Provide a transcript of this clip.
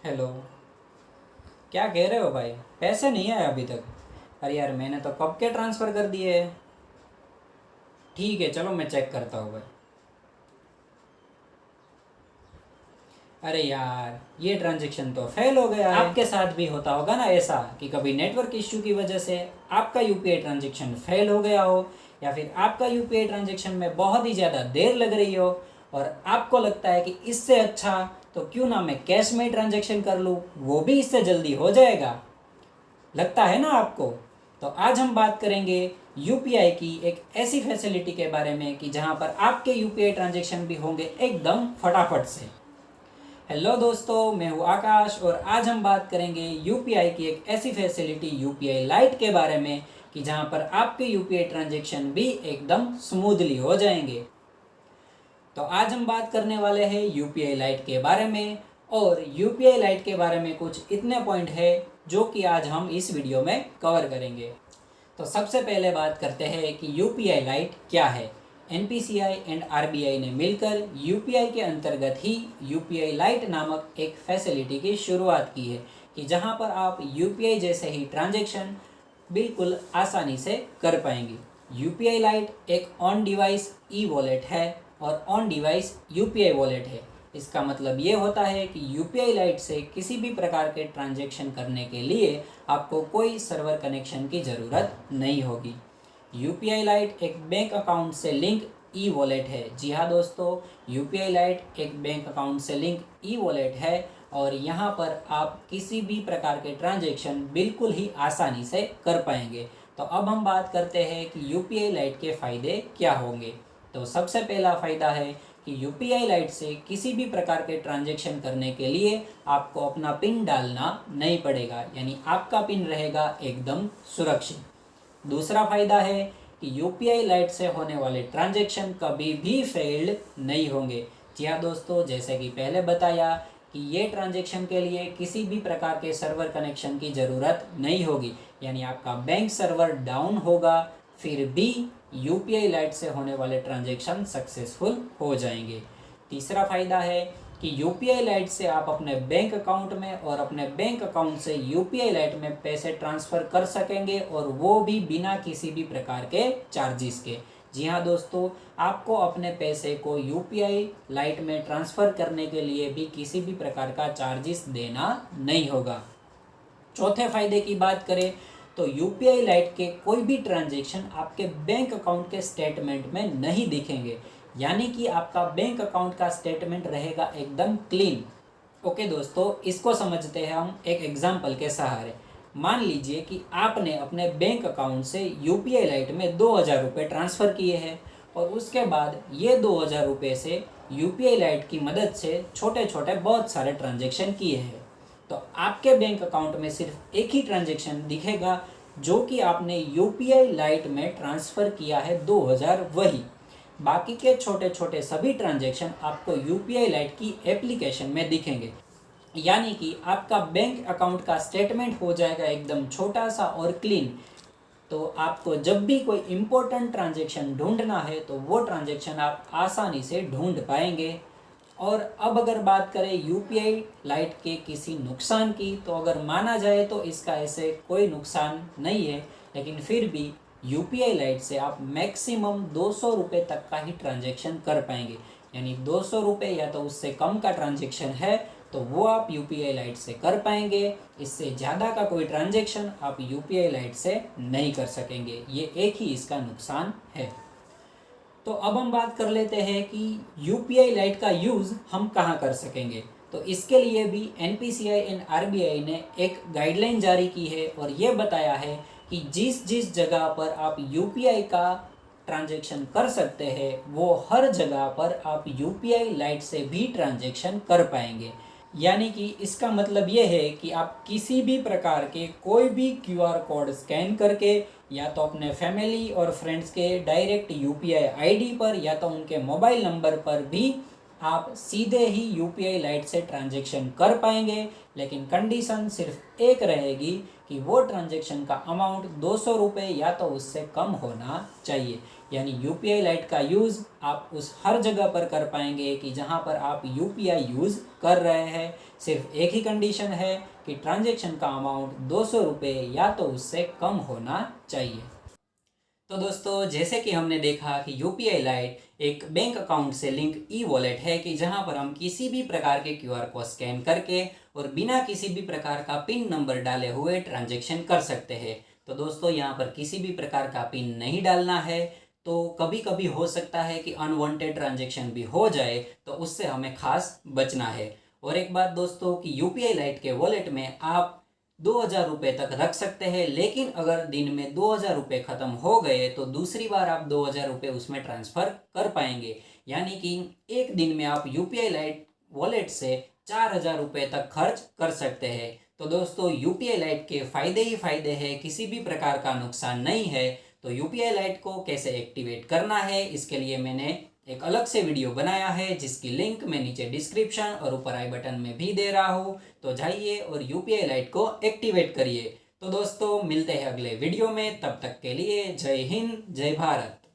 Hello. क्या कह रहे हो भाई? पैसे नहीं आए अभी तक? अरे यार, मैंने तो कब के ट्रांसफ़र कर दिए हैं। ठीक है, चलो मैं चेक करता हूँ भाई। अरे यार, ये ट्रांजेक्शन तो फेल हो गया है। आपके साथ भी होता होगा ना ऐसा कि कभी नेटवर्क इश्यू की वजह से आपका यूपीआई ट्रांजेक्शन फेल हो गया हो, या फिर आपका यूपीआई ट्रांजेक्शन में बहुत ही ज़्यादा देर लग रही हो और आपको लगता है कि इससे अच्छा तो क्यों ना मैं कैश में ट्रांजेक्शन कर लूँ, वो भी इससे जल्दी हो जाएगा। लगता है ना आपको? तो आज हम बात करेंगे यूपीआई की एक ऐसी फैसिलिटी के बारे में कि जहां पर आपके यूपीआई ट्रांजैक्शन भी होंगे एकदम फटाफट से। हेलो दोस्तों, मैं हूं आकाश और आज हम बात करेंगे यूपीआई की एक ऐसी फैसिलिटी यूपीआई लाइट के बारे में कि जहां पर आपके यूपीआई ट्रांजैक्शन भी एकदम स्मूथली हो जाएंगे। तो आज हम बात करने वाले हैं यूपीआई लाइट के बारे में, और यूपीआई लाइट के बारे में कुछ इतने पॉइंट है जो कि आज हम इस वीडियो में कवर करेंगे। तो सबसे पहले बात करते हैं कि यूपीआई लाइट क्या है। एनपीसीआई एंड आरबीआई ने मिलकर यूपीआई के अंतर्गत ही यूपीआई लाइट नामक एक फैसिलिटी की शुरुआत की है कि जहां पर आप यूपीआई जैसे ही ट्रांजैक्शन बिल्कुल आसानी से कर पाएंगे। यूपीआई लाइट एक ऑन डिवाइस ई वॉलेट है और ऑन डिवाइस यूपीआई वॉलेट है। इसका मतलब ये होता है कि यूपीआई लाइट से किसी भी प्रकार के ट्रांजैक्शन करने के लिए आपको कोई सर्वर कनेक्शन की ज़रूरत नहीं होगी। यूपीआई लाइट एक बैंक अकाउंट से लिंक ई वॉलेट है। जी हाँ दोस्तों, यूपीआई लाइट एक बैंक अकाउंट से लिंक ई वॉलेट है और यहाँ पर आप किसी भी प्रकार के ट्रांजैक्शन बिल्कुल ही आसानी से कर पाएंगे। तो अब हम बात करते हैं कि यूपीआई लाइट के फ़ायदे क्या होंगे। तो सबसे पहला फ़ायदा है कि यूपीआई लाइट से किसी भी प्रकार के ट्रांजैक्शन करने के लिए आपको अपना पिन डालना नहीं पड़ेगा, यानी आपका पिन रहेगा एकदम सुरक्षित। दूसरा फ़ायदा है कि यूपीआई लाइट से होने वाले ट्रांजैक्शन कभी भी फेल्ड नहीं होंगे। जी हाँ दोस्तों, जैसे कि पहले बताया कि ये ट्रांजैक्शन के लिए किसी भी प्रकार के सर्वर कनेक्शन की ज़रूरत नहीं होगी, यानी आपका बैंक सर्वर डाउन होगा फिर भी यूपीआई लाइट से होने वाले ट्रांजैक्शन सक्सेसफुल हो जाएंगे। तीसरा फ़ायदा है कि यूपीआई लाइट से आप अपने बैंक अकाउंट में और अपने बैंक अकाउंट से यूपीआई लाइट में पैसे ट्रांसफ़र कर सकेंगे, और वो भी बिना किसी भी प्रकार के चार्जेस के। जी हाँ दोस्तों, आपको अपने पैसे को यूपीआई लाइट में ट्रांसफ़र करने के लिए भी किसी भी प्रकार का चार्जेस देना नहीं होगा। चौथे फायदे की बात करें तो यूपीआई लाइट के कोई भी ट्रांजैक्शन आपके बैंक अकाउंट के स्टेटमेंट में नहीं दिखेंगे, यानी कि आपका बैंक अकाउंट का स्टेटमेंट रहेगा एकदम क्लीन। ओके दोस्तों, इसको समझते हैं हम एक एग्जांपल के सहारे। मान लीजिए कि आपने अपने बैंक अकाउंट से यूपीआई लाइट में 2000 रुपये ट्रांसफ़र किए हैं और उसके बाद ये 2000 रुपये से यूपीआई लाइट की मदद से छोटे छोटे बहुत सारे ट्रांजैक्शन किए हैं। तो आपके बैंक अकाउंट में सिर्फ एक ही ट्रांजैक्शन दिखेगा जो कि आपने यूपीआई लाइट में ट्रांसफ़र किया है 2000, वही। बाकी के छोटे छोटे सभी ट्रांजैक्शन आपको यूपीआई लाइट की एप्लीकेशन में दिखेंगे, यानी कि आपका बैंक अकाउंट का स्टेटमेंट हो जाएगा एकदम छोटा सा और क्लीन। तो आपको जब भी कोई इम्पोर्टेंट ट्रांजैक्शन ढूंढना है तो वो ट्रांजैक्शन आप आसानी से ढूंढ पाएंगे। और अब अगर बात करें यूपीआई लाइट के किसी नुकसान की, तो अगर माना जाए तो इसका ऐसे कोई नुकसान नहीं है, लेकिन फिर भी यूपीआई लाइट से आप मैक्सिमम 200 रुपये तक का ही ट्रांजैक्शन कर पाएंगे, यानी 200 रुपये या तो उससे कम का ट्रांजैक्शन है तो वो आप यूपीआई लाइट से कर पाएंगे। इससे ज़्यादा का कोई ट्रांजैक्शन आप यूपीआई लाइट से नहीं कर सकेंगे, ये एक ही इसका नुकसान है। तो अब हम बात कर लेते हैं कि यूपीआई लाइट का यूज़ हम कहाँ कर सकेंगे। तो इसके लिए भी एनपीसीआई एंड आरबीआई ने एक गाइडलाइन जारी की है और ये बताया है कि जिस जिस जगह पर आप यूपीआई का ट्रांजैक्शन कर सकते हैं वो हर जगह पर आप यूपीआई लाइट से भी ट्रांजैक्शन कर पाएंगे। यानी कि इसका मतलब ये है कि आप किसी भी प्रकार के कोई भी क्यूआर कोड स्कैन करके या तो अपने फैमिली और फ्रेंड्स के डायरेक्ट यूपीआई आईडी पर या तो उनके मोबाइल नंबर पर भी आप सीधे ही यूपीआई लाइट से ट्रांजैक्शन कर पाएंगे। लेकिन कंडीशन सिर्फ एक रहेगी कि वो ट्रांजैक्शन का अमाउंट 200 रुपये या तो उससे कम होना चाहिए। यानी यूपीआई लाइट का यूज़ आप उस हर जगह पर कर पाएंगे कि जहां पर आप यूपीआई यूज़ कर रहे हैं। सिर्फ एक ही कंडीशन है कि ट्रांजैक्शन का अमाउंट 200 रुपये या तो उससे कम होना चाहिए। तो दोस्तों, जैसे कि हमने देखा कि यूपीआई लाइट एक बैंक अकाउंट से लिंक ई वॉलेट है कि जहां पर हम किसी भी प्रकार के क्यूआर को स्कैन करके और बिना किसी भी प्रकार का पिन नंबर डाले हुए ट्रांजैक्शन कर सकते हैं। तो दोस्तों, यहाँ पर किसी भी प्रकार का पिन नहीं डालना है। तो कभी कभी हो सकता है कि अनवांटेड ट्रांजैक्शन भी हो जाए, तो उससे हमें खास बचना है। और एक बात दोस्तों कि यूपीआई लाइट के वॉलेट में आप 2,000 रुपये तक रख सकते हैं, लेकिन अगर दिन में 2,000 रुपये ख़त्म हो गए तो दूसरी बार आप 2,000 रुपये उसमें ट्रांसफ़र कर पाएंगे। यानी कि एक दिन में आप यूपीआई लाइट वॉलेट से 4,000 रुपये तक खर्च कर सकते हैं। तो दोस्तों, यूपीआई लाइट के फ़ायदे ही फ़ायदे हैं, किसी भी प्रकार का नुकसान नहीं है। तो यूपीआई लाइट को कैसे एक्टिवेट करना है, इसके लिए मैंने एक अलग से वीडियो बनाया है, जिसकी लिंक मैं नीचे डिस्क्रिप्शन और ऊपर आई बटन में भी दे रहा हूँ। तो जाइए और यूपीआई लाइट को एक्टिवेट करिए। तो दोस्तों, मिलते हैं अगले वीडियो में, तब तक के लिए जय हिंद, जय भारत।